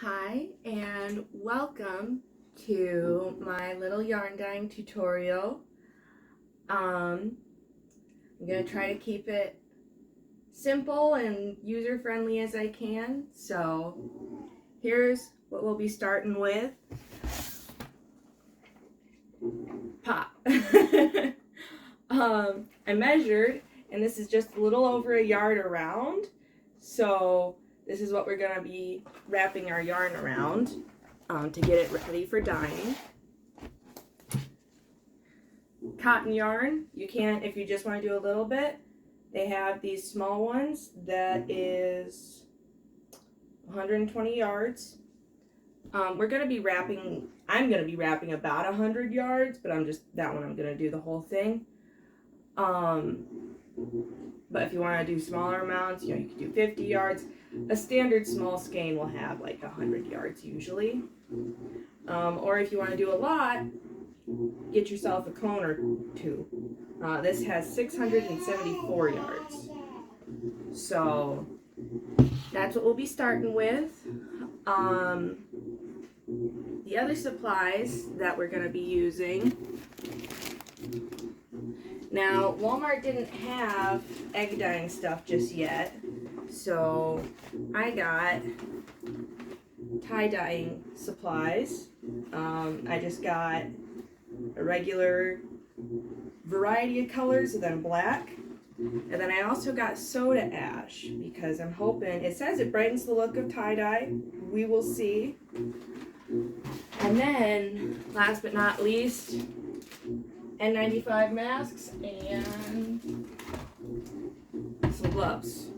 Hi and welcome to my little yarn dyeing tutorial. I'm going to try to keep it simple and user-friendly as I can. So here's what we'll be starting with. Pop. I measured, and this is just a little over a yard around. So this is what we're going to be wrapping our yarn around to get it ready for dyeing. Cotton yarn, you can, if you just want to do a little bit, they have these small ones that is 120 yards. We're going to be wrapping, I'm going to be wrapping about 100 yards, but I'm going to do the whole thing. But if you want to do smaller amounts, you can do 50 yards. A standard small skein will have like 100 yards usually. Or if you want to do a lot, get yourself a cone or two. This has 674 yards. So that's what we'll be starting with. The other supplies that we're going to be using. Now, Walmart didn't have egg dyeing stuff just yet, so I got tie dyeing supplies. I just got a regular variety of colors and then black. And then I also got soda ash because I'm hoping, it says it brightens the look of tie-dye. We will see. And then, last but not least, N95 masks and some gloves.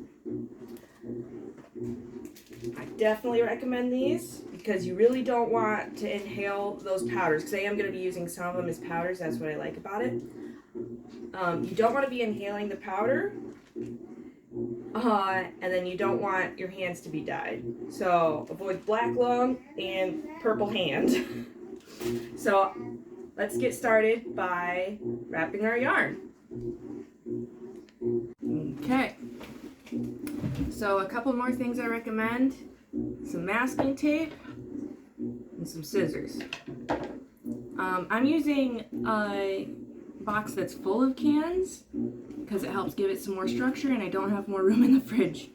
I definitely recommend these because you really don't want to inhale those powders, because I am going to be using some of them as powders. That's what I like about it. You don't want to be inhaling the powder, and then you don't want your hands to be dyed. So avoid black lung and purple hand. So let's get started by wrapping our yarn. Okay. So a couple more things I recommend. Some masking tape and some scissors. I'm using a box that's full of cans because it helps give it some more structure, and I don't have more room in the fridge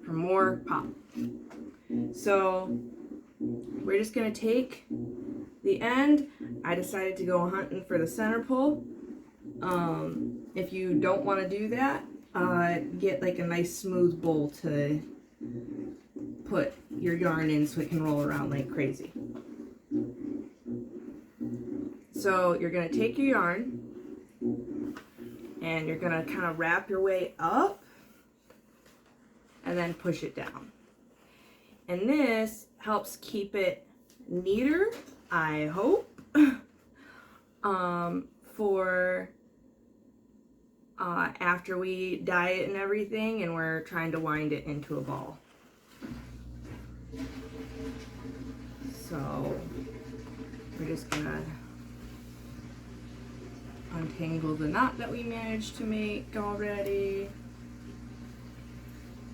for more pop. So we're just going to take the end. I decided to go hunting for the center pull. If you don't want to do that, get like a nice smooth bowl to put your yarn in so it can roll around like crazy. So you're going to take your yarn and you're going to kind of wrap your way up and then push it down. And this helps keep it neater, I hope, for after we dye it and everything and we're trying to wind it into a ball. So we're just gonna untangle the knot that we managed to make already,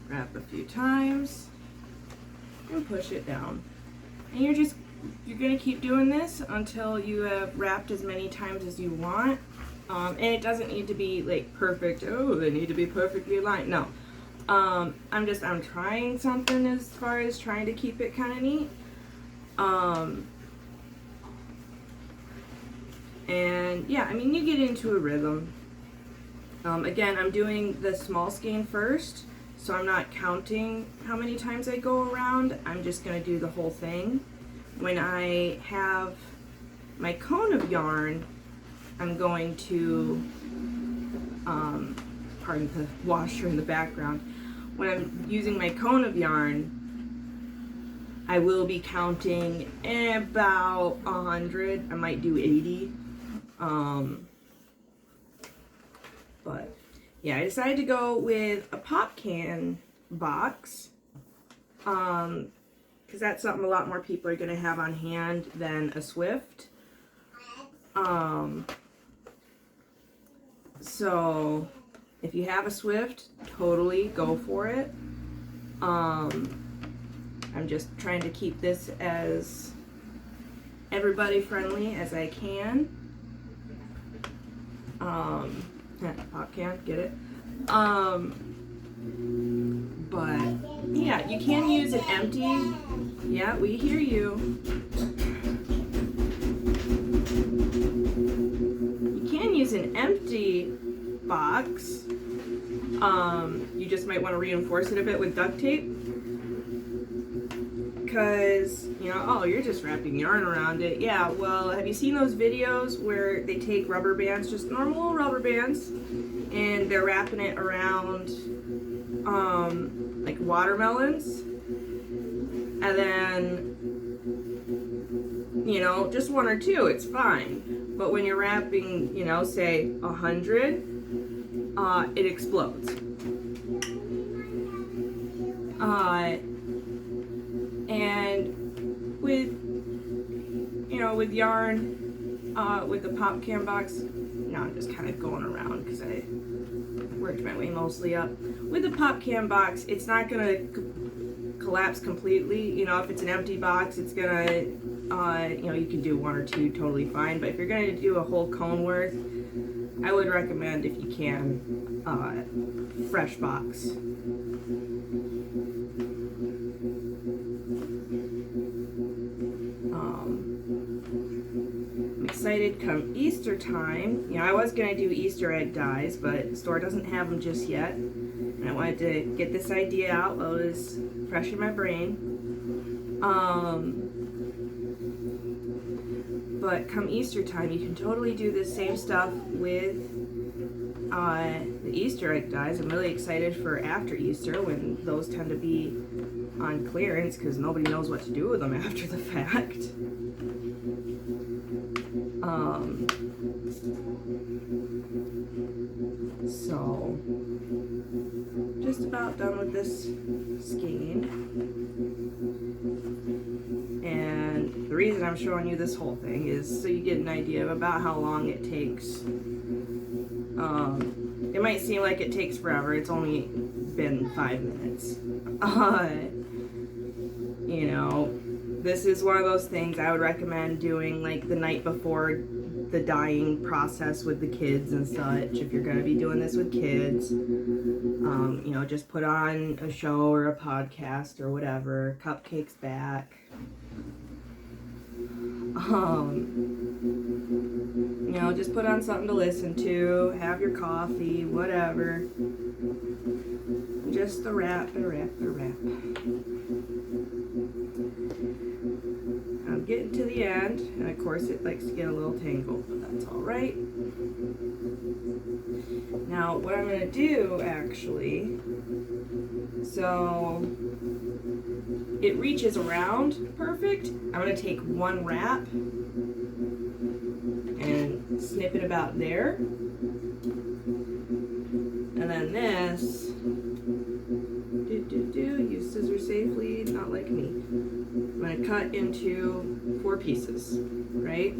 wrap a few times, and push it down. And you're gonna keep doing this until you have wrapped as many times as you want. And it doesn't need to be like perfect. Oh, they need to be perfectly aligned. No. I'm trying something as far as trying to keep it kind of neat. And yeah, I mean, you get into a rhythm. Again, I'm doing the small skein first, so I'm not counting how many times I go around. I'm just going to do the whole thing. When I have my cone of yarn, I'm going to, pardon the washer in the background. When I'm using my cone of yarn, I will be counting about 100. I might do 80. But yeah, I decided to go with a pop can box, because that's something a lot more people are going to have on hand than a Swift. So if you have a Swift, totally go for it. I I'm just trying to keep this as everybody friendly as I can. Pop can, get it? But yeah, you can use an empty. Yeah, we hear you. You can use an empty box. You just might want to reinforce it a bit with duct tape. Because, you know, oh, you're just wrapping yarn around it. Yeah, well, have you seen those videos where they take rubber bands, just normal rubber bands, and they're wrapping it around, like watermelons? And then, you know, just one or two, it's fine. But when you're wrapping, you know, say 100, it explodes. And with, you know, with yarn, with the pop can box, no, I'm just kind of going around because I worked my way mostly up. With the pop can box, it's not going to collapse completely. You know, if it's an empty box, it's going to, you know, you can do one or two totally fine. But if you're going to do a whole cone worth, I would recommend, if you can, fresh box. I'm excited come Easter time. You know, I was going to do Easter egg dies, but the store doesn't have them just yet. And I wanted to get this idea out while it was fresh in my brain. But come Easter time, you can totally do the same stuff with the Easter egg dies. I'm really excited for after Easter, when those tend to be on clearance because nobody knows what to do with them after the fact. So, just about done with this skein. And the reason I'm showing you this whole thing is so you get an idea of about how long it takes. It might seem like it takes forever. It's only been 5 minutes. You know, this is one of those things I would recommend doing like the night before the dyeing process with the kids and such. If you're going to be doing this with kids, you know, just put on a show or a podcast or whatever. Cupcakes back. You know, just put on something to listen to, have your coffee, whatever. Just the wrap. I'm getting to the end, and of course it likes to get a little tangled, but that's alright. Now, what I'm going to do, actually, so it reaches around perfect. I'm going to take one wrap and snip it about there. And then this, use scissors safely, not like me. I'm going to cut into 4 pieces, right?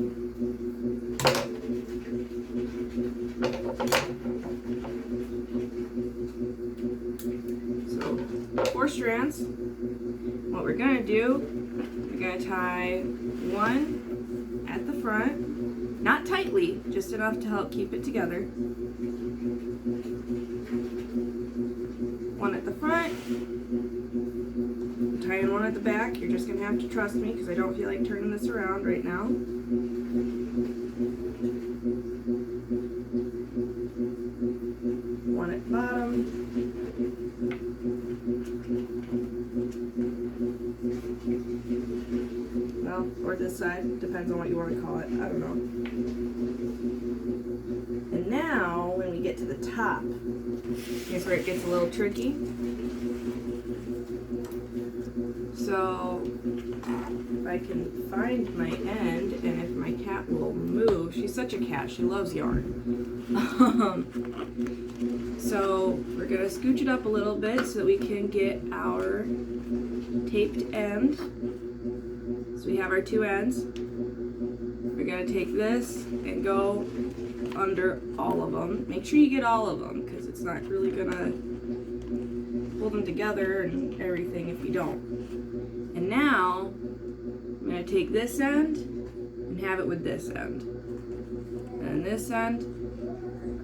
So, 4 strands. What we're going to do, we're going to tie one at the front, not tightly, just enough to help keep it together. One at the front, I'm tying one at the back. You're just going to have to trust me because I don't feel like turning this around right now. One at the bottom. Well, or this side, depends on what you want to call it, I don't know. And now, when we get to the top, here's where it gets a little tricky. So, if I can find my end, and if my cat will move, she's such a cat, she loves yarn. So, we're going to scooch it up a little bit so that we can get our taped end. So we have our 2 ends. We're going to take this and go under all of them. Make sure you get all of them because it's not really going to hold them together and everything if you don't. And now I'm going to take this end and have it with this end. And this end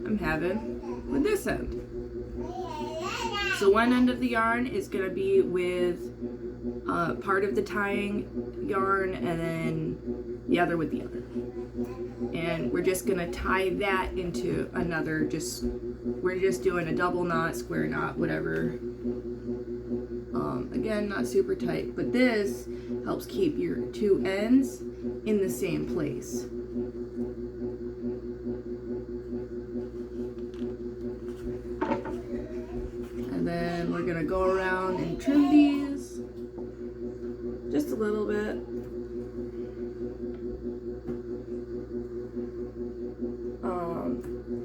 I'm having with this end. So one end of the yarn is going to be with part of the tying yarn and then the other with the other. And we're just going to tie that into another, we're just doing a double knot, square knot, whatever. Again, not super tight, but this helps keep your two ends in the same place. And then we're gonna go around and trim these just a little bit.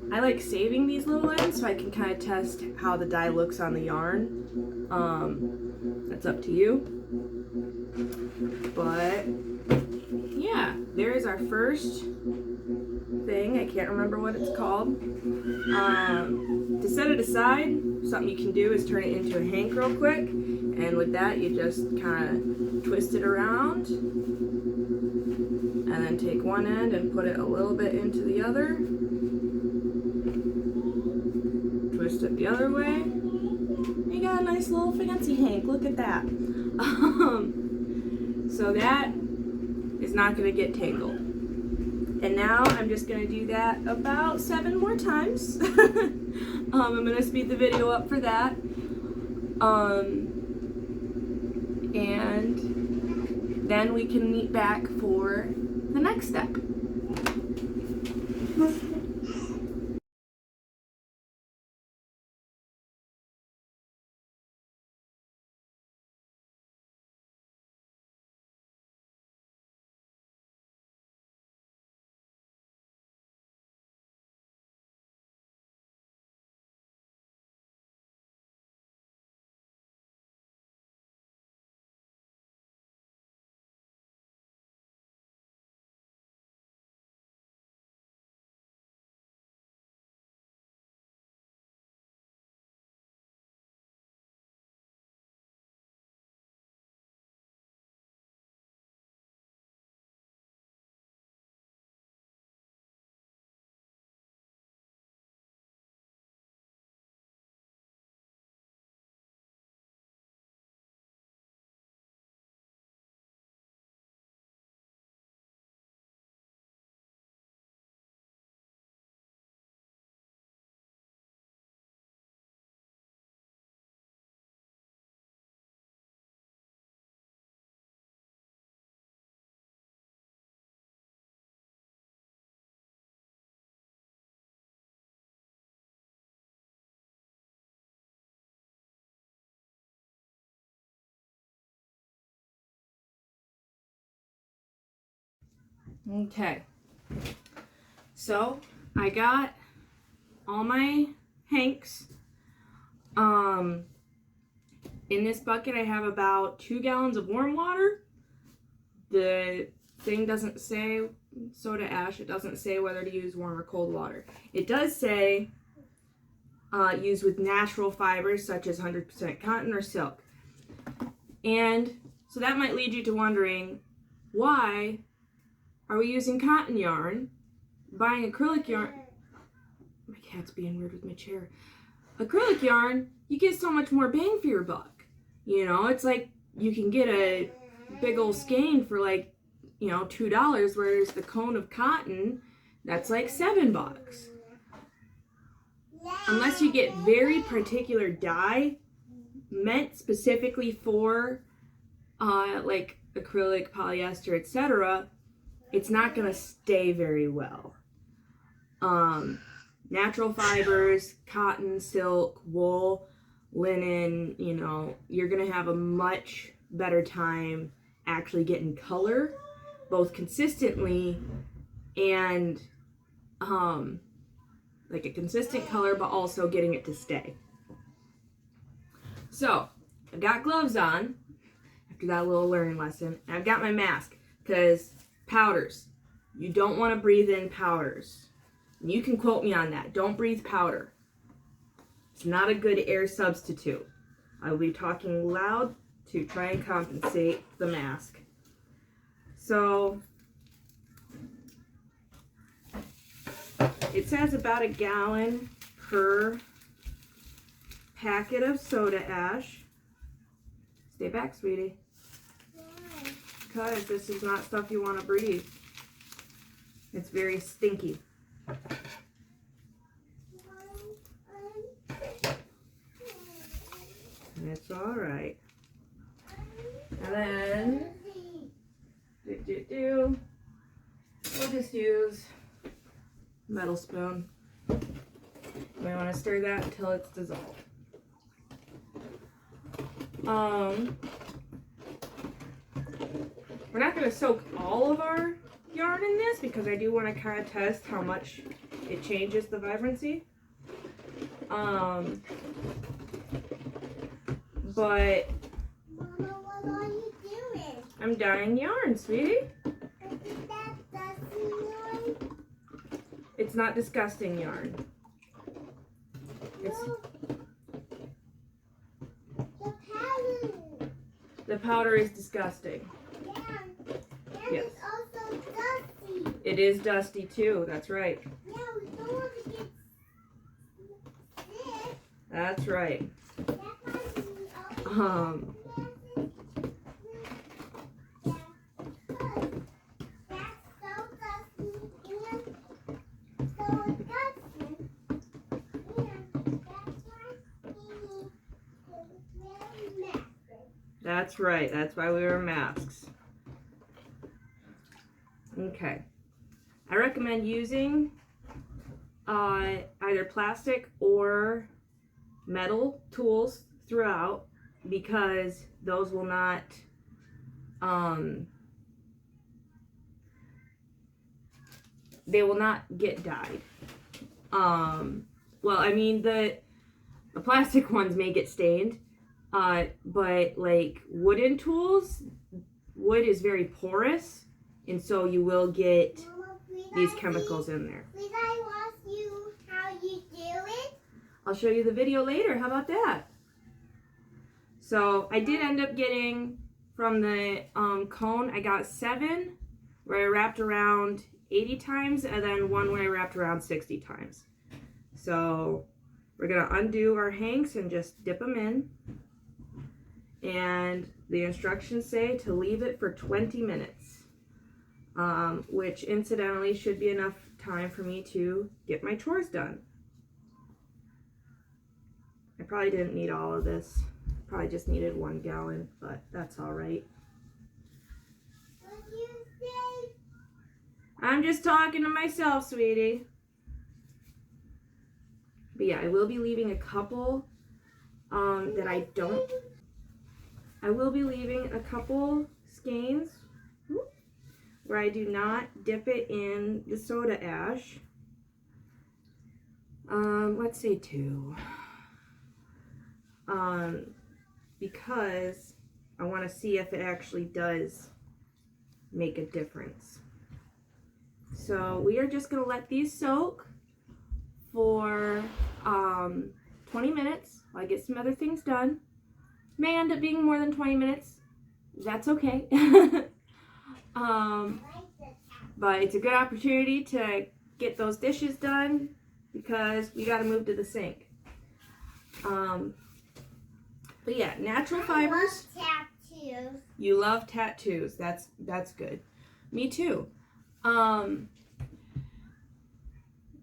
I like saving these little ends so I can kind of test how the dye looks on the yarn. That's up to you. But yeah, there's our first thing. I can't remember what it's called. To set it aside, something you can do is turn it into a hank real quick. And with that, you just kind of twist it around. And then take one end and put it a little bit into the other. Twist it the other way. You got a nice little fancy hank. Look at that. So that is not going to get tangled. And now I'm just going to do that about 7 more times. I'm going to speed the video up for that. And then we can meet back for the next step. Okay, so I got all my hanks. In this bucket I have about 2 gallons of warm water. The thing doesn't say soda ash. It doesn't say whether to use warm or cold water. It does say use with natural fibers such as 100% cotton or silk. And so that might lead you to wondering, why are we using cotton yarn, buying acrylic yarn? My cat's being weird with my chair. Acrylic yarn, you get so much more bang for your buck. You know, it's like you can get a big old skein for like, you know, $2, whereas the cone of cotton, that's like $7. Unless you get very particular dye meant specifically for like acrylic, polyester, etc., it's not going to stay very well. Natural fibers, cotton, silk, wool, linen, you know, you're going to have a much better time actually getting color, both consistently and like a consistent color, but also getting it to stay. So I've got gloves on after that little learning lesson, and I've got my mask because powders, you don't want to breathe in powders. You can quote me on that. Don't breathe powder. It's not a good air substitute. I will be talking loud to try and compensate the mask. So it says about a gallon per packet of soda ash. Stay back, sweetie. Why? Because this is not stuff you want to breathe. It's very stinky. It's alright. And then, we'll just use metal spoon. We want to stir that until it's dissolved. We're not going to soak all of our yarn in this because I do want to kind of test how much it changes the vibrancy. But Mama, what are you doing? I'm dyeing yarn, sweetie. Is that dusty yarn? It's not disgusting yarn. It's No. The powder. the powder is disgusting. Yeah. And Yes. it's also dusty. It is dusty too. That's right. Yeah, we don't want to get sick. That's right. That's why we also That's right. That's why we wear masks. Okay. I recommend using either plastic or metal tools throughout because those will not they will not get dyed. Well, I mean the plastic ones may get stained, but like wooden tools, wood is very porous, and so you will get these chemicals in there. Please, I ask you how you do it. I'll show you the video later. How about that? So I did end up getting from the cone, I got 7 where I wrapped around 80 times and then 1 where I wrapped around 60 times. So we're going to undo our hanks and just dip them in. And the instructions say to leave it for 20 minutes, which incidentally should be enough time for me to get my chores done. I probably didn't need all of this. Probably just needed 1 gallon, but that's all right. What do you say? I'm just talking to myself, sweetie. But yeah, I will be leaving a couple that I don't. I will be leaving a couple skeins where I do not dip it in the soda ash. Let's say 2. Because I want to see if it actually does make a difference. So we are just going to let these soak for 20 minutes while I get some other things done. May end up being more than 20 minutes. That's okay. But it's a good opportunity to get those dishes done because we got to move to the sink. But yeah, natural fibers. I love tattoos. You love tattoos. That's good. Me too.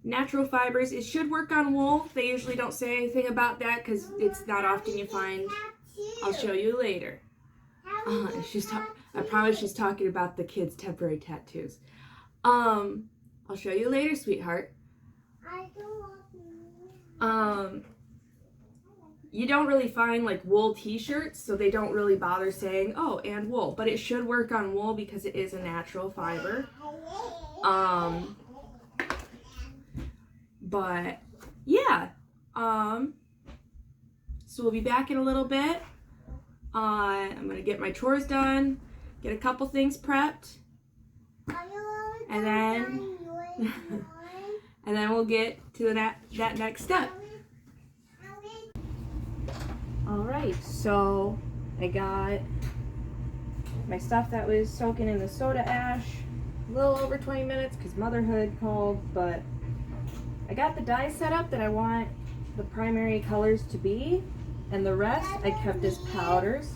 Natural fibers. It should work on wool. They usually don't say anything about that because it's not often you find. I'll show you later. I promise she's talking about the kids' temporary tattoos. I'll show you later, sweetheart. I don't want You don't really find like wool t-shirts, so they don't really bother saying, oh, and wool. But it should work on wool because it is a natural fiber. But yeah. So we'll be back in a little bit. I'm gonna get my chores done, get a couple things prepped, and then and then we'll get to that next step. All right, so I got my stuff that was soaking in the soda ash. A little over 20 minutes because motherhood called, but I got the dye set up that I want the primary colors to be, and the rest I kept as powders.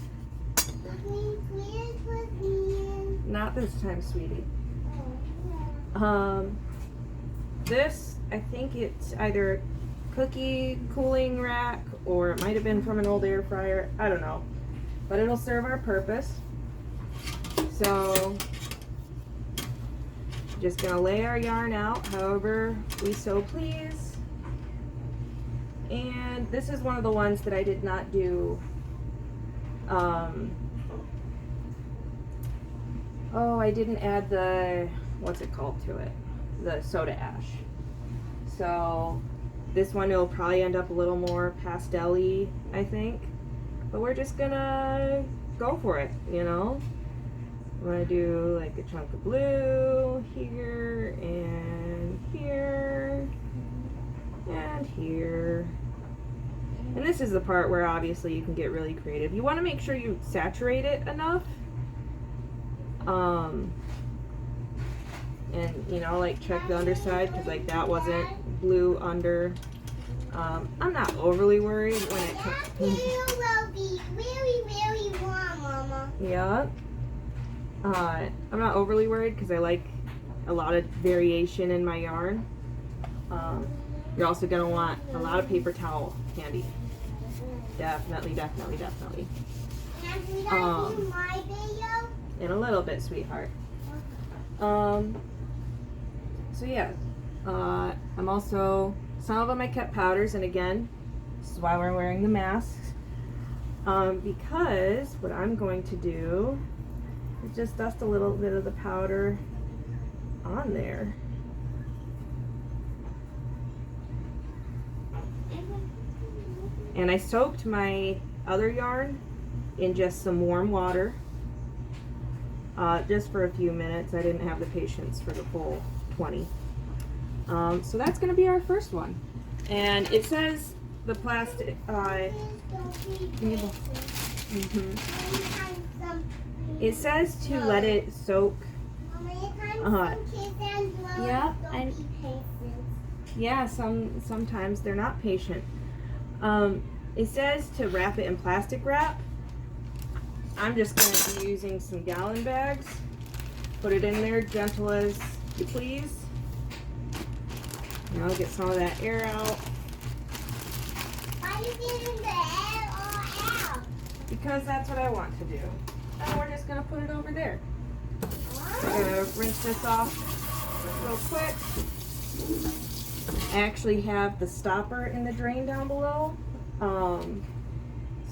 Not this time, sweetie. This, I think it's either cookie cooling rack or it might have been from an old air fryer. I don't know, but it'll serve our purpose. So just gonna lay our yarn out however we so please. And this is one of the ones that I did not do I didn't add the, what's it called to it, the soda ash. So this one will probably end up a little more pastel-y, I think, but we're just gonna go for it, you know. I'm gonna do like a chunk of blue here and here and here. And this is the part where obviously you can get really creative. You want to make sure you saturate it enough. And you know, like check the underside, because like that wasn't blue under. I'm not overly worried when it comes. Will be very warm, Mama. Yeah. I'm not overly worried because I like a lot of variation in my yarn. You're also going to want a lot of paper towel handy. Definitely. And should I do my video? In a little bit, sweetheart. So yeah, I'm also, some of them I kept powders, and again, this is why we're wearing the masks. Because what I'm going to do is just dust a little bit of the powder on there. And I soaked my other yarn in just some warm water, just for a few minutes. I didn't have the patience for the full 20. So that's going to be our first one. And it says the plastic, it says to let it soak. Yeah, sometimes they're not patient. It says to wrap it in plastic wrap. I'm just going to be using some gallon bags. Put it in there gentle as you please. Now get some of that air out. Why are you getting the air all out? Because that's what I want to do. And we're just going to put it over there. I'm going to rinse this off real quick. I actually have the stopper in the drain down below.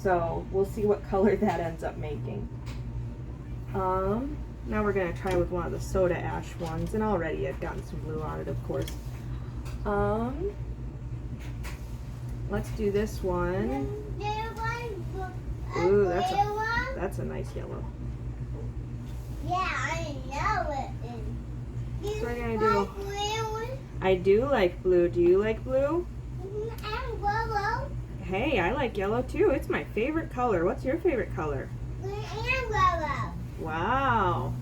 So we'll see what color that ends up making. Now we're going to try with one of the soda ash ones. And already I've gotten some blue on it, of course. Let's do this one. Ooh, that's a nice yellow. Yeah, I know it is. So we're gonna do. I do like blue. Do you like blue? And yellow. Hey, I like yellow too. It's my favorite color. What's your favorite color? Blue and yellow. Wow.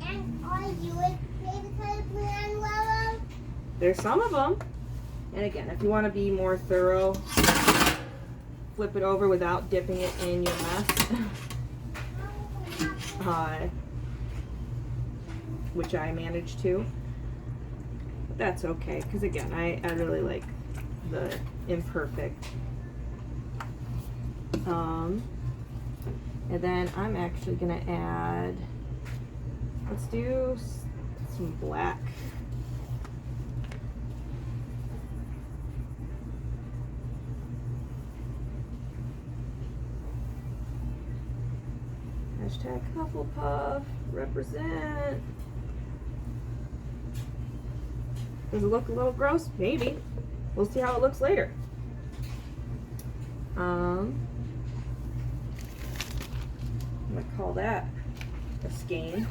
And are you a favorite color, blue and yellow? There's some of them. And again, if you want to be more thorough, flip it over without dipping it in your mess. Which I managed to. But that's okay, because again, I really like the imperfect. And then I'm actually going to add, let's do some black. Hashtag Hufflepuff, represent. Does it look a little gross? Maybe. We'll see how it looks later. I'm gonna call that a skein.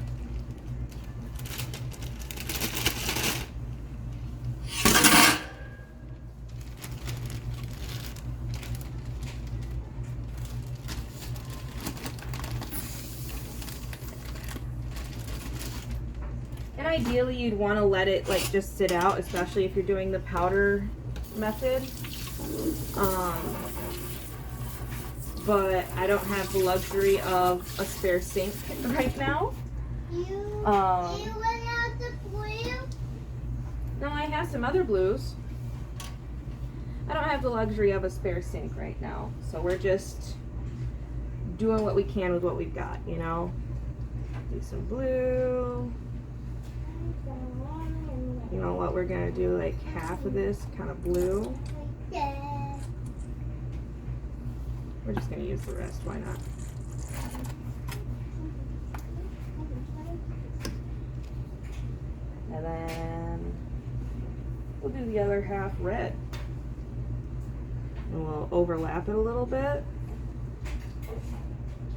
And ideally you'd want to let it like just sit out, especially if you're doing the powder method. But I don't have the luxury of a spare sink right now. You went out the blue? No, I have some other blues. I don't have the luxury of a spare sink right now. So we're just doing what we can with what we've got, you know? Do some blue. You know what, we're gonna do like half of this kind of blue. Yeah. We're just gonna use the rest, why not? And then we'll do the other half red. And we'll overlap it a little bit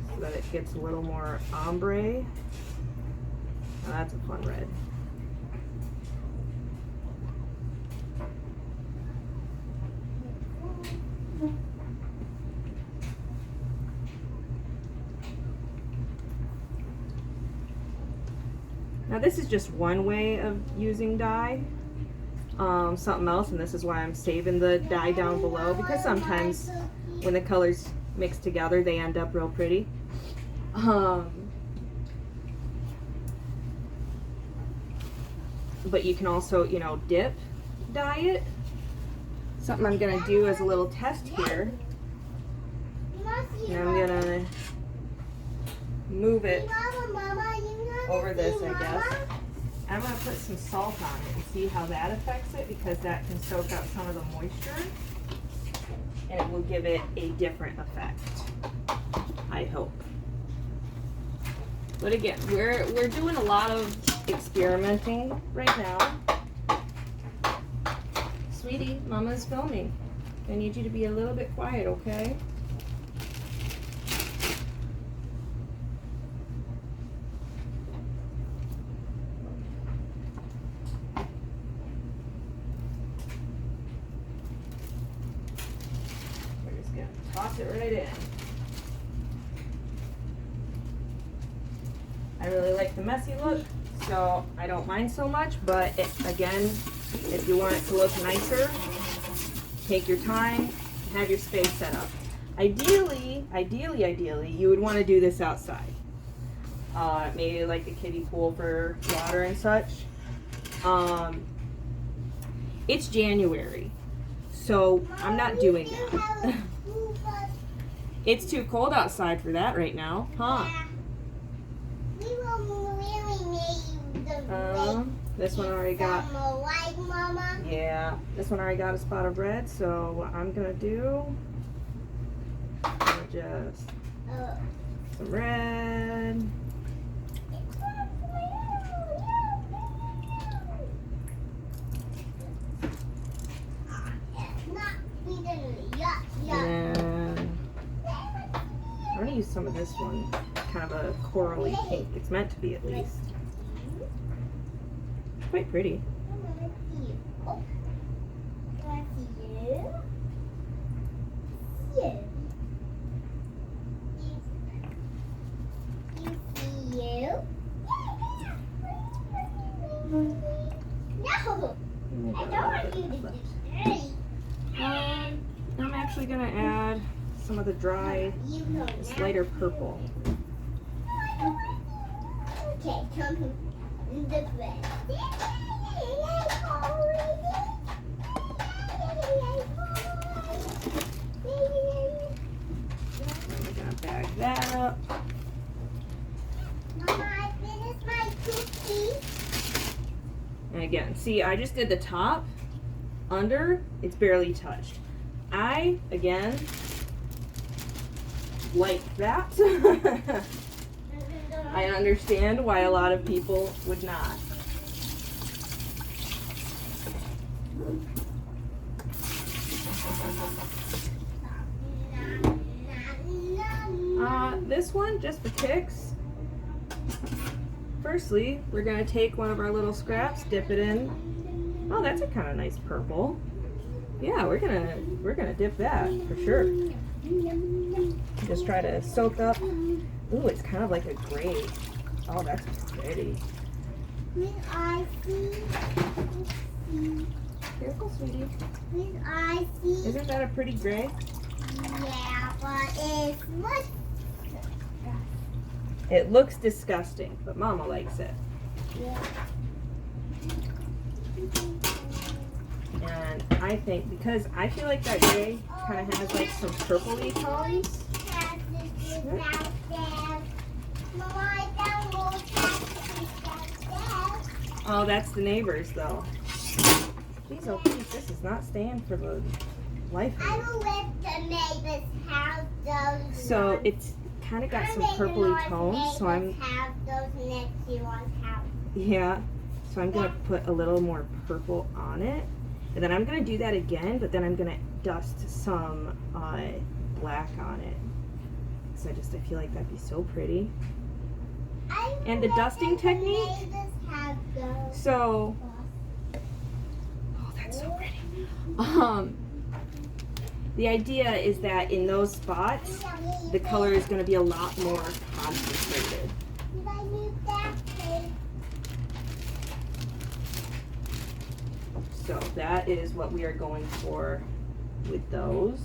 so that it gets a little more ombre. Now that's a fun red. Now this is just one way of using dye. Something else, and this is why I'm saving the dye down below, because sometimes when the colors mix together they end up real pretty. But you can also, you know, dip dye it. Something I'm gonna do as a little test here. And I'm gonna move it over this, I guess. I'm gonna put some salt on it and see how that affects it, because that can soak up some of the moisture and it will give it a different effect, I hope. But again, we're doing a lot of experimenting right now. Sweetie, Mama's filming. I need you to be a little bit quiet, okay? We're just gonna toss it right in. I really like the messy look, so I don't mind so much, but again, if you want it to look nicer, take your time, have your space set up. Ideally, you would want to do this outside. Maybe like a kiddie pool for water and such. It's January, so I'm not doing that. It's too cold outside for that right now, huh? This one already got, yeah, this one already got a spot of red, so what I'm gonna do, just some red. And then I'm gonna use some of this one, kind of a corally pink. It's meant to be, at least. Quite pretty. I'm actually gonna add some of the dry, this lighter purple. Okay, come the bed. I'm gonna bag that up. Mama, I finished my cookie. And again, see, I just did the top. Under, it's barely touched. I, again, like that. I understand why a lot of people would not. This one, just for kicks. Firstly, we're gonna take one of our little scraps, dip it in. Oh, that's a kind of nice purple. Yeah, we're gonna dip that for sure. Just try to soak up. Ooh, it's kind of like a gray. Oh, that's pretty. With I see. Careful, sweetie. With I see. Isn't that a pretty gray? Yeah, but it's what? It looks disgusting, but Mama likes it. Yeah. And I think, because I feel like that gray kind of has like some purpley tones. Oh, that's the neighbors though. Jeez, oh please, this is not staying for the life of me. I will let the neighbors have those. So ones. it's kind of got I some made the purpley noise tones, so I'm, neighbors have those next to one's house. yeah. So I'm gonna put a little more purple on it. And then I'm gonna do that again, but then I'm gonna dust some black on it. So I feel like that'd be so pretty. I will And the let dusting the technique? neighbors have those. So, oh, that's so pretty. The idea is that in those spots, the color is gonna be a lot more concentrated. Did I move that thing? So that is what we are going for with those.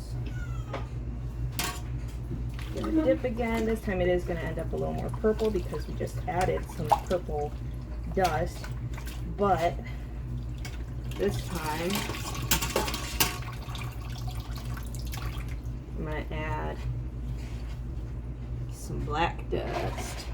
Gonna dip again. This time it is gonna end up a little more purple because we just added some purple dust. But this time I'm gonna add some black dust.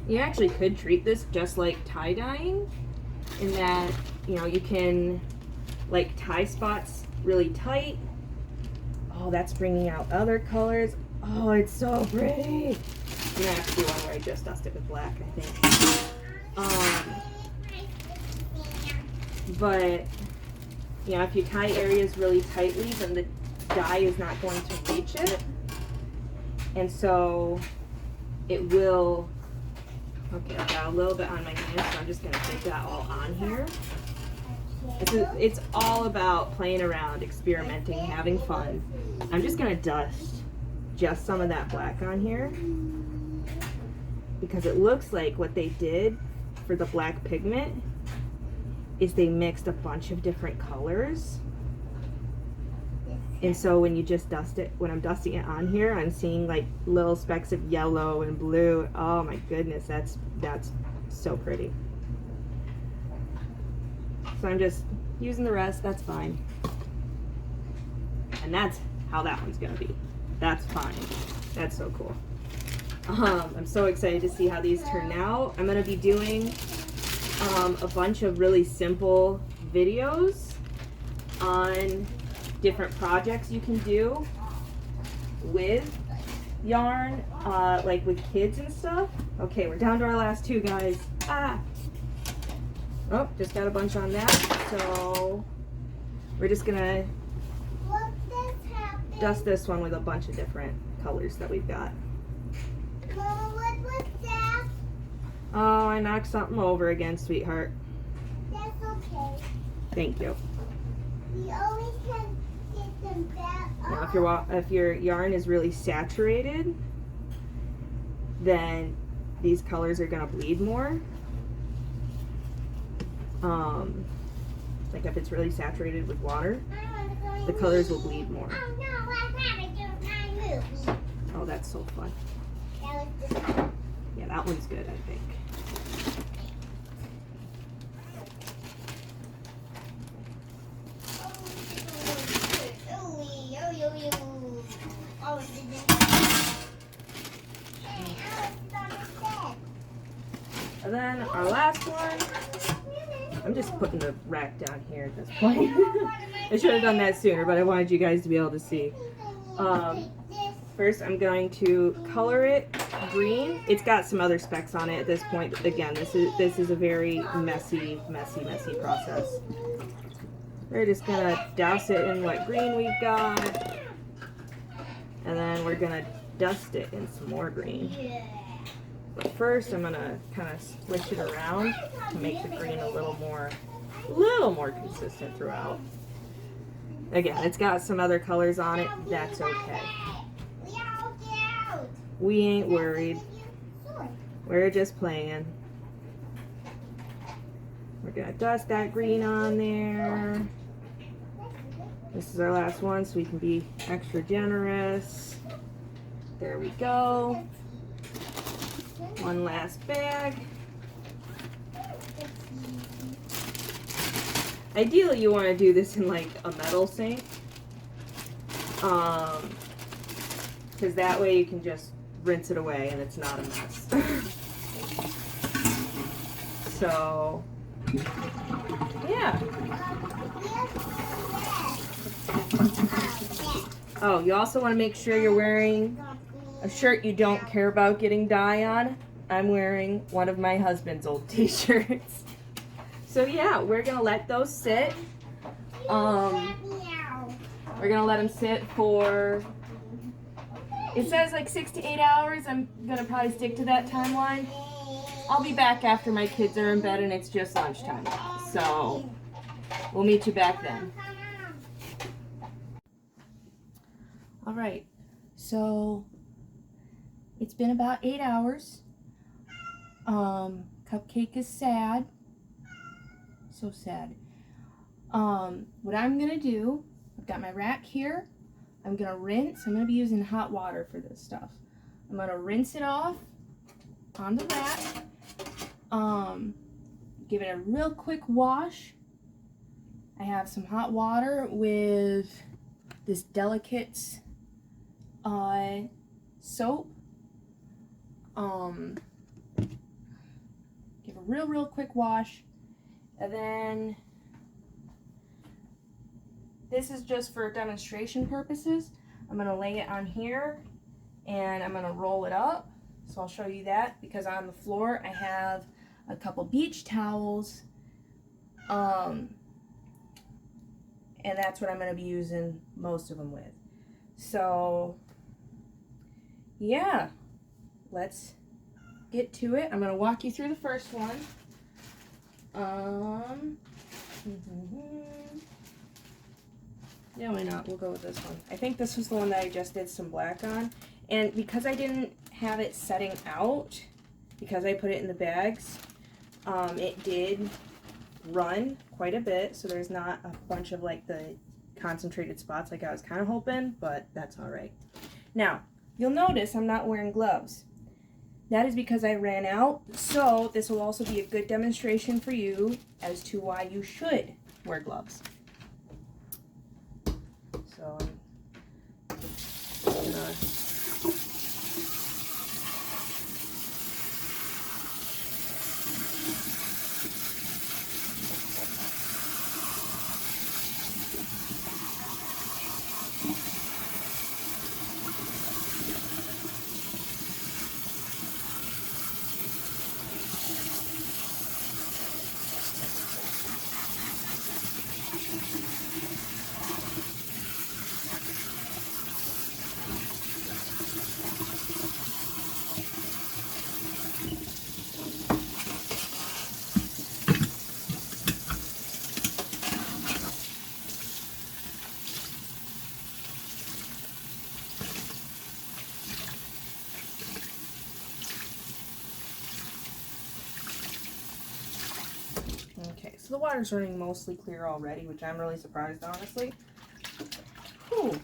You actually could treat this just like tie-dyeing in that, you know, you can like tie spots really tight. Oh, that's bringing out other colors. Oh, it's so pretty. I'm gonna have to do one where I just dust it with black, I think. But, you know, if you tie areas really tightly, then the dye is not going to reach it. And so it will. Okay, I got a little bit on my hands, so I'm just gonna get that all on here. It's all about playing around, experimenting, having fun. I'm just gonna dust just some of that black on here because it looks like what they did for the black pigment is they mixed a bunch of different colors. And so when you just dust it, when I'm dusting it on here, I'm seeing like little specks of yellow and blue. Oh my goodness, that's so pretty. So I'm just using the rest, that's fine. And that's how that one's gonna be. That's fine. That's so cool. I'm so excited to see how these turn out. I'm gonna be doing a bunch of really simple videos on different projects you can do with yarn, like with kids and stuff. Okay, we're down to our last two, guys. Ah! Oh, just got a bunch on that. So we're just gonna dust this one with a bunch of different colors that we've got. Mama, what was that? Oh, I knocked something over again, sweetheart. That's okay. Thank you. We always can get them back up. Now, if your yarn is really saturated, then these colors are gonna bleed more. Like if it's really saturated with water, the colors will bleed more. Oh no, what happened to my movie? Oh, that's so fun. That was just Yeah, that one's good, I think. And then our last one, I'm just putting the rack down here at this point. I should have done that sooner, but I wanted you guys to be able to see. First, I'm going to color it green. It's got some other specks on it at this point. But again, this is a very messy process. We're just gonna douse it in what green we've got, and then we're gonna dust it in some more green. But first, I'm gonna kind of switch it around to make the green a little more consistent throughout. Again, it's got some other colors on it. That's okay. We ain't worried. We're just playing. We're gonna dust that green on there. This is our last one, so we can be extra generous. There we go. One last bag. Ideally, you want to do this in like a metal sink. Because that way you can just rinse it away and it's not a mess. So, yeah. Oh, you also want to make sure you're wearing a shirt you don't care about getting dye on. I'm wearing one of my husband's old t-shirts. So yeah, we're gonna let those sit. We're gonna let them sit for, it says like 6 to 8 hours. I'm gonna probably stick to that timeline. I'll be back after my kids are in bed and it's just lunchtime now. So we'll meet you back then. All right, so it's been about 8 hours. Cupcake is sad. So sad. What I'm gonna do, I've got my rack here. I'm gonna rinse. I'm gonna be using hot water for this stuff. I'm gonna rinse it off on the rack. Give it a real quick wash. I have some hot water with this Delicate's soap. Give a real quick wash. And then this is just for demonstration purposes. I'm going to lay it on here and I'm going to roll it up. So I'll show you that, because on the floor I have a couple beach towels. And that's what I'm going to be using most of them with. So yeah, let's get to it. I'm going to walk you through the first one. Yeah, why not? We'll go with this one. I think this was the one that I just did some black on. And because I didn't have it setting out, because I put it in the bags, it did run quite a bit. So there's not a bunch of like the concentrated spots like I was kind of hoping, but that's all right. Now, you'll notice I'm not wearing gloves. That is because I ran out, so this will also be a good demonstration for you as to why you should wear gloves. So I'm just gonna okay, so the water's running mostly clear already, which I'm really surprised, honestly. Whew.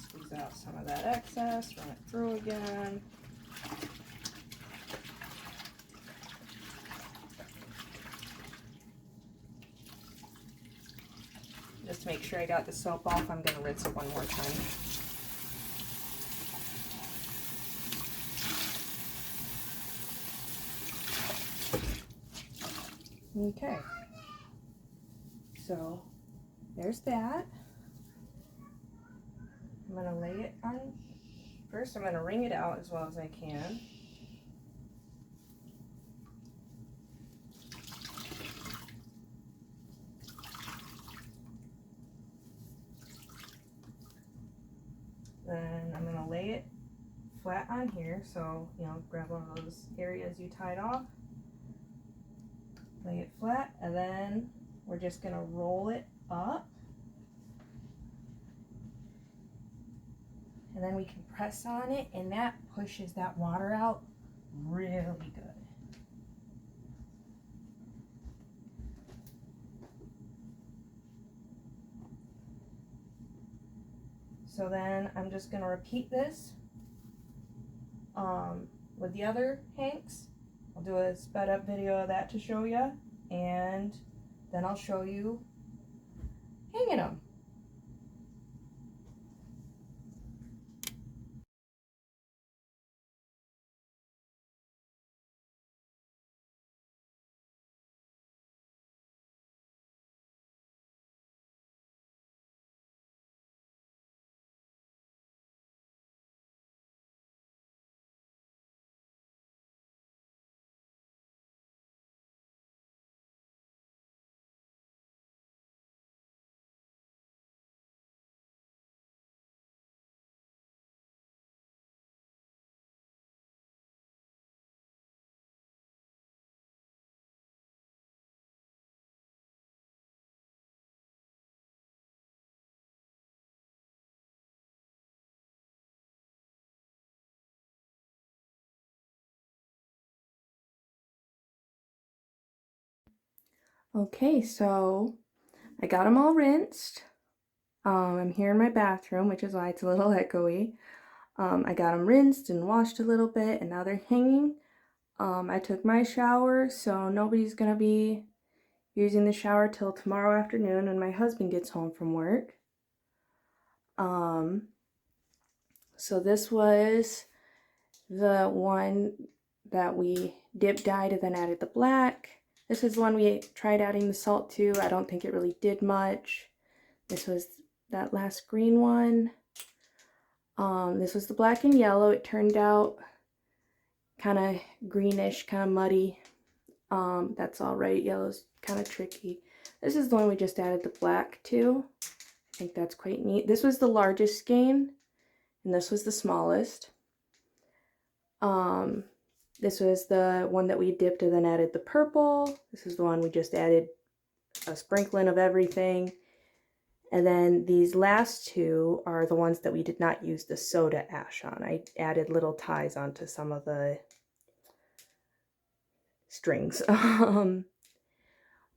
Squeeze out some of that excess, run it through again. Just to make sure I got the soap off, I'm going to rinse it one more time. Okay, so there's that. I'm going to lay it on, first I'm going to wring it out as well as I can. Then I'm gonna lay it flat on here. So, you know, grab one of those areas you tied off, lay it flat, and then we're just gonna roll it up. And then we can press on it, and that pushes that water out really good. So then I'm just going to repeat this with the other hanks. I'll do a sped up video of that to show you, and then I'll show you hanging them. Okay, so I got them all rinsed. I'm here in my bathroom, which is why it's a little echoey. I got them rinsed and washed a little bit, and now they're hanging. I took my shower, so nobody's gonna be using the shower till tomorrow afternoon when my husband gets home from work. So this was the one that we dip dyed and then added the black. This is the one we tried adding the salt to. I don't think it really did much. This was that last green one. This was the black and yellow. It turned out kind of greenish, kind of muddy. That's all right. Yellow's kind of tricky. This is the one we just added the black to. I think that's quite neat. This was the largest skein, and this was the smallest. This was the one that we dipped and then added the purple. This is the one we just added a sprinkling of everything. And then these last two are the ones that we did not use the soda ash on. I added little ties onto some of the strings.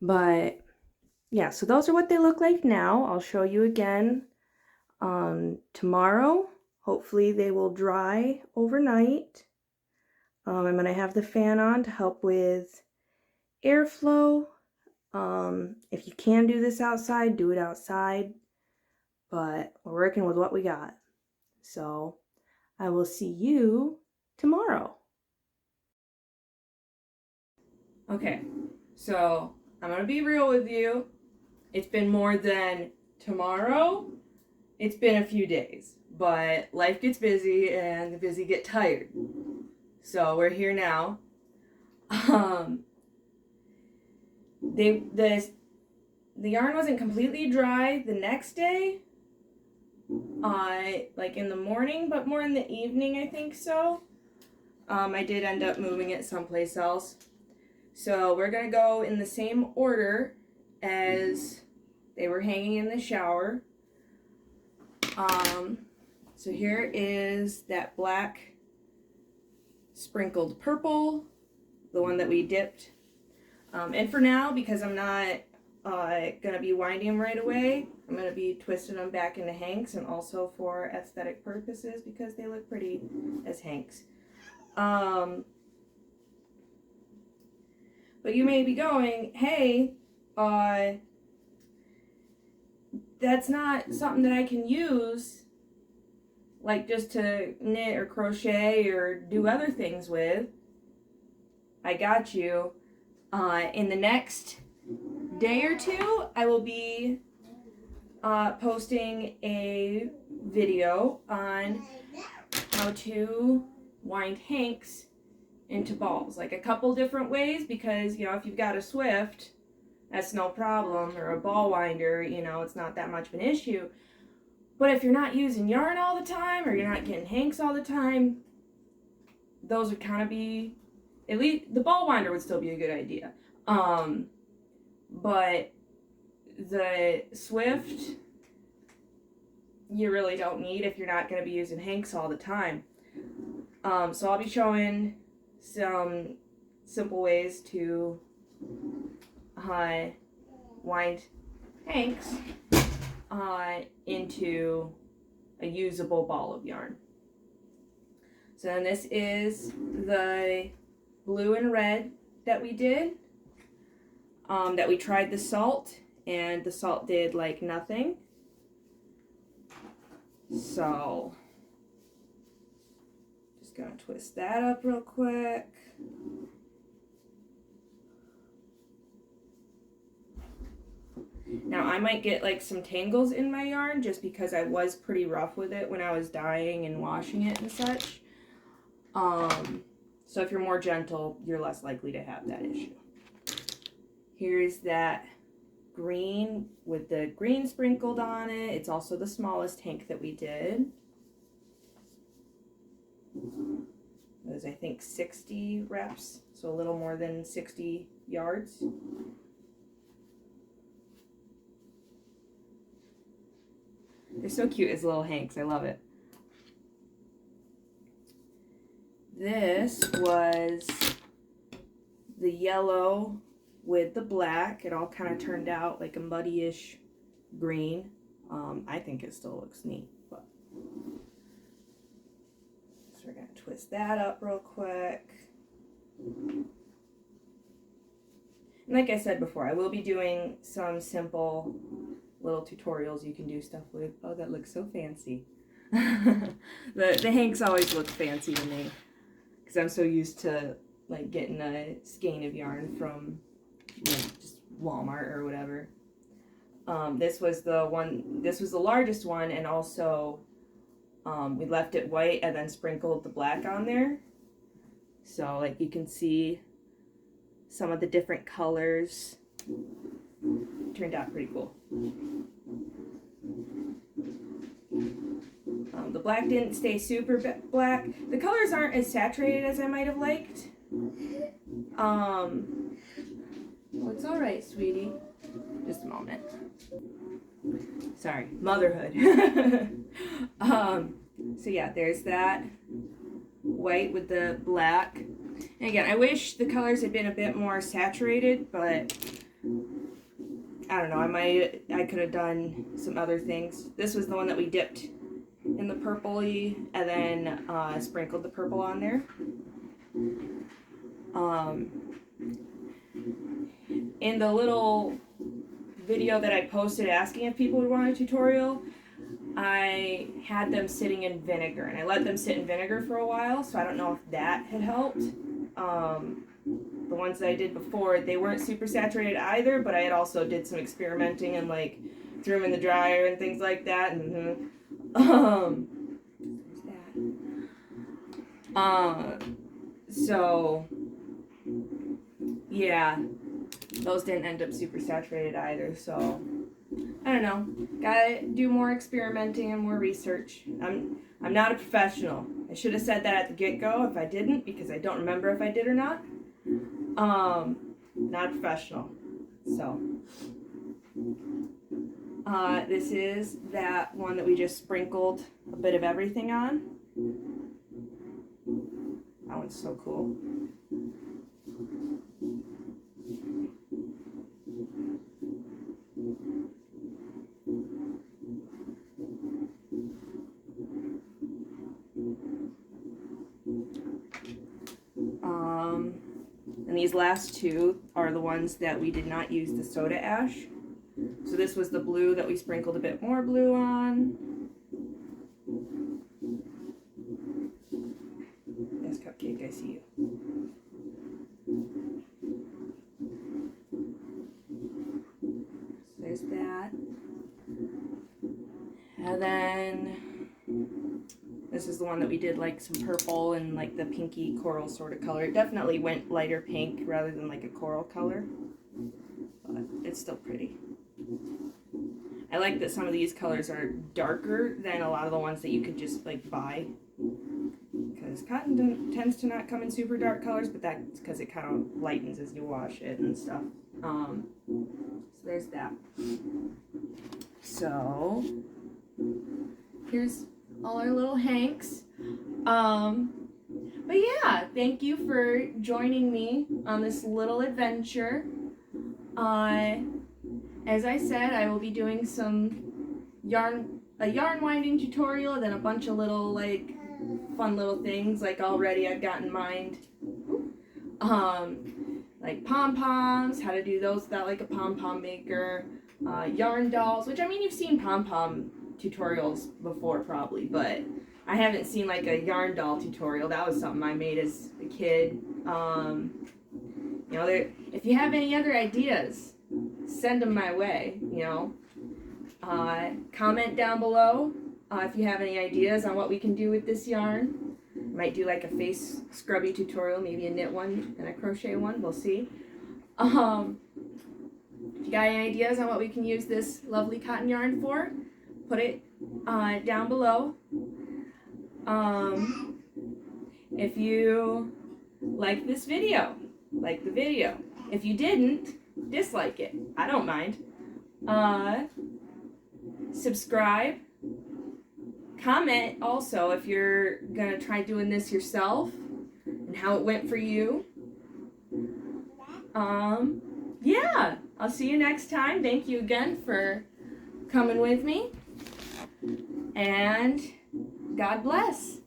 But yeah, so those are what they look like now. I'll show you again tomorrow. Hopefully they will dry overnight. I'm going to have the fan on to help with airflow. If you can do this outside, do it outside. But we're working with what we got. So I will see you tomorrow. Okay, so I'm going to be real with you. It's been more than tomorrow. It's been a few days. But life gets busy and the busy get tired. So we're here now. The yarn wasn't completely dry the next day. Like in the morning, but more in the evening, I think so. I did end up moving it someplace else. So we're gonna go in the same order as they were hanging in the shower. So here is that black sprinkled purple, the one that we dipped. And for now, because I'm not gonna be winding them right away, I'm gonna be twisting them back into hanks, and also for aesthetic purposes because they look pretty as hanks. But you may be going, hey, that's not something that I can use like just to knit or crochet or do other things with. I got you. In the next day or two, I will be posting a video on how to wind hanks into balls, like a couple different ways, because you know, if you've got a Swift, that's no problem, or a ball winder, you know, it's not that much of an issue. But if you're not using yarn all the time or you're not getting hanks all the time, those would kind of be, at least the ball winder would still be a good idea. But the Swift, you really don't need if you're not going to be using hanks all the time. So I'll be showing some simple ways to wind hanks into a usable ball of yarn. So then this is the blue and red that we did, that we tried the salt, and the salt did like nothing. So just gonna twist that up real quick. Now I might get like some tangles in my yarn just because I was pretty rough with it when I was dyeing and washing it and such. So if you're more gentle, you're less likely to have that issue. Here's that green with the green sprinkled on it. It's also the smallest hank that we did. It was, I think, 60 reps, so a little more than 60 yards. They're so cute as little hanks. I love it. This was the yellow with the black. It all kind of turned out like a muddy-ish green. I think it still looks neat. But so we're going to twist that up real quick. And like I said before, I will be doing some simple little tutorials you can do stuff with. Oh, that looks so fancy. The hanks always look fancy to me because I'm so used to like getting a skein of yarn from like just Walmart or whatever. This was the largest one, and also we left it white and then sprinkled the black on there. So like you can see some of the different colors. Turned out pretty cool. The black didn't stay super black. The colors aren't as saturated as I might have liked. Well, it's all right, sweetie. Just a moment. Sorry, motherhood. So yeah, there's that white with the black. And again, I wish the colors had been a bit more saturated, but I don't know, I could have done some other things. This was the one that we dipped in the purpley and then sprinkled the purple on there. In the little video that I posted asking if people would want a tutorial, I had them sitting in vinegar, and I let them sit in vinegar for a while, so I don't know if that had helped. The ones that I did before, they weren't super saturated either, but I had also did some experimenting and like threw them in the dryer and things like that. And so yeah, those didn't end up super saturated either. So I don't know, gotta do more experimenting and more research. I'm not a professional. I should have said that at the get-go if I didn't, because I don't remember if I did or not. Not a professional. So this is that one that we just sprinkled a bit of everything on. That one's so cool. And these last two are the ones that we did not use the soda ash. So this was the blue that we sprinkled a bit more blue on. Yes, Cupcake, I see you. So there's that. And then this is the one that we did like some purple and like the pinky coral sort of color. It definitely went lighter pink rather than like a coral color, but it's still pretty. I like that some of these colors are darker than a lot of the ones that you could just like buy. Because cotton tends to not come in super dark colors, but that's because it kind of lightens as you wash it and stuff. So there's that. So here's all our little hanks. But yeah, thank you for joining me on this little adventure. As I said, I will be doing some a yarn winding tutorial, then a bunch of little like fun little things. Like already I've got in mind like pom-poms, how to do those without like a pom-pom maker, yarn dolls, which I mean you've seen pom-pom tutorials before probably, but I haven't seen like a yarn doll tutorial. That was something I made as a kid. You know, if you have any other ideas, send them my way, you know. Comment down below if you have any ideas on what we can do with this yarn. Might do like a face scrubby tutorial, maybe a knit one and a crochet one, we'll see. If you got any ideas on what we can use this lovely cotton yarn for, put it down below. If you like this video, like the video. If you didn't, dislike it. I don't mind. Subscribe. Comment also if you're gonna try doing this yourself and how it went for you. Yeah, I'll see you next time. Thank you again for coming with me. And God bless.